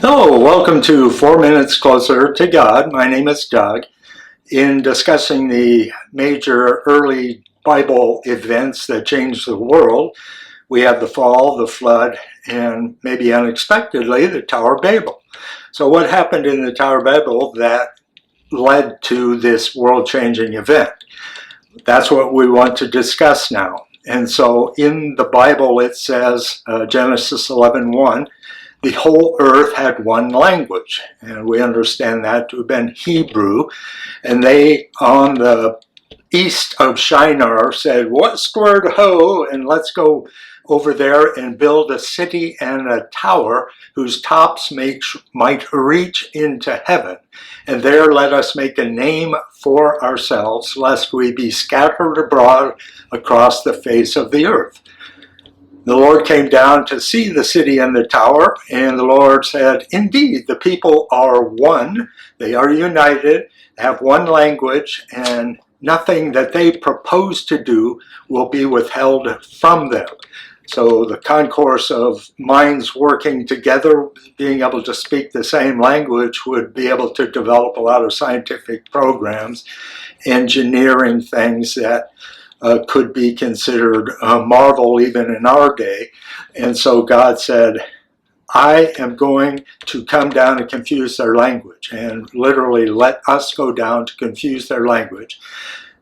Hello, welcome to 4 Minutes Closer to God. My name is Doug. In discussing the major early Bible events that changed the world, we have the fall, the flood, and maybe unexpectedly, the Tower of Babel. So what happened in the Tower of Babel that led to this world-changing event? That's what we want to discuss now. And so in the Bible it says, Genesis 11:1, the whole earth had one language, and we understand that to have been Hebrew. And they, on the east of Shinar, said, "Westward ho, and let's go over there and build a city and a tower whose tops might reach into heaven. And there let us make a name for ourselves, lest we be scattered abroad across the face of the earth." The Lord came down to see the city and the tower, and the Lord said, "Indeed, the people are one. They are united, have one language, and nothing that they propose to do will be withheld from them." So the concourse of minds working together, being able to speak the same language, would be able to develop a lot of scientific programs, engineering things that could be considered a marvel even in our day. And so God said, "I am going to come down and confuse their language," and literally let us go down to confuse their language,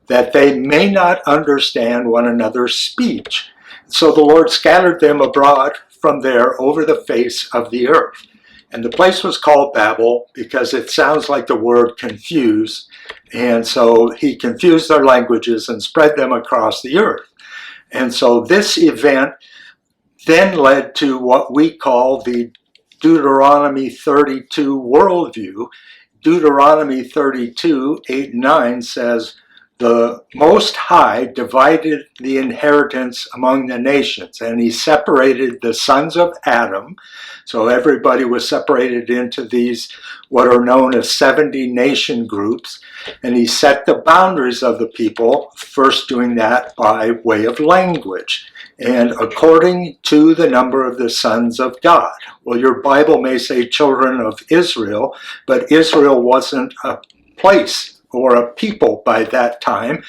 that they may not understand one another's speech. So the Lord scattered them abroad from there over the face of the earth. And the place was called Babel because it sounds like the word confuse. And so he confused their languages and spread them across the earth. And so this event then led to what we call the Deuteronomy 32 worldview. Deuteronomy 32, 8 and 9 says, "The Most High divided the inheritance among the nations, and he separated the sons of Adam." So everybody was separated into these, what are known as 70 nation groups, and he set the boundaries of the people, first doing that by way of language, and according to the number of the sons of God. Well, your Bible may say children of Israel, but Israel wasn't a place or a people by that time.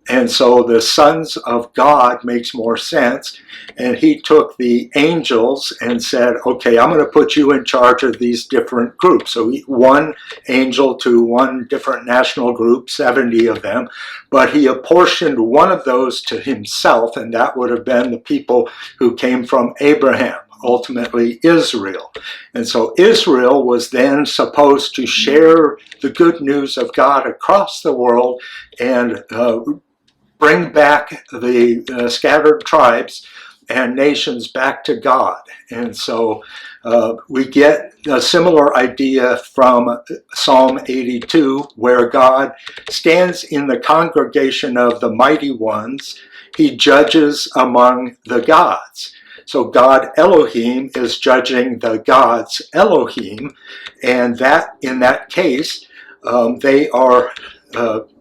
And so the sons of God makes more sense. And he took the angels and said, "Okay, I'm going to put you in charge of these different groups." So one angel to one different national group, 70 of them. But he apportioned one of those to himself, and that would have been the people who came from Abraham, ultimately Israel. And so Israel was then supposed to share the good news of God across the world and bring back the scattered tribes and nations back to God. And so we get a similar idea from Psalm 82, where God stands in the congregation of the mighty ones. He judges among the gods. So God Elohim is judging the gods Elohim, and that in that case, they are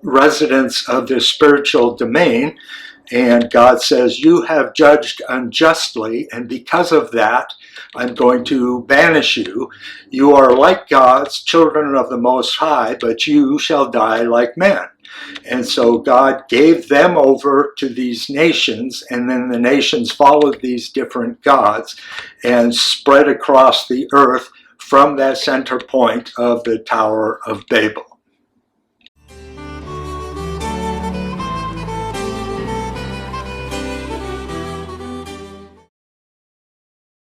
residents of the spiritual domain, and God says, "You have judged unjustly, and because of that, I'm going to banish you. You are like gods, children of the Most High, but you shall die like men." And so God gave them over to these nations, and then the nations followed these different gods and spread across the earth from that center point of the Tower of Babel.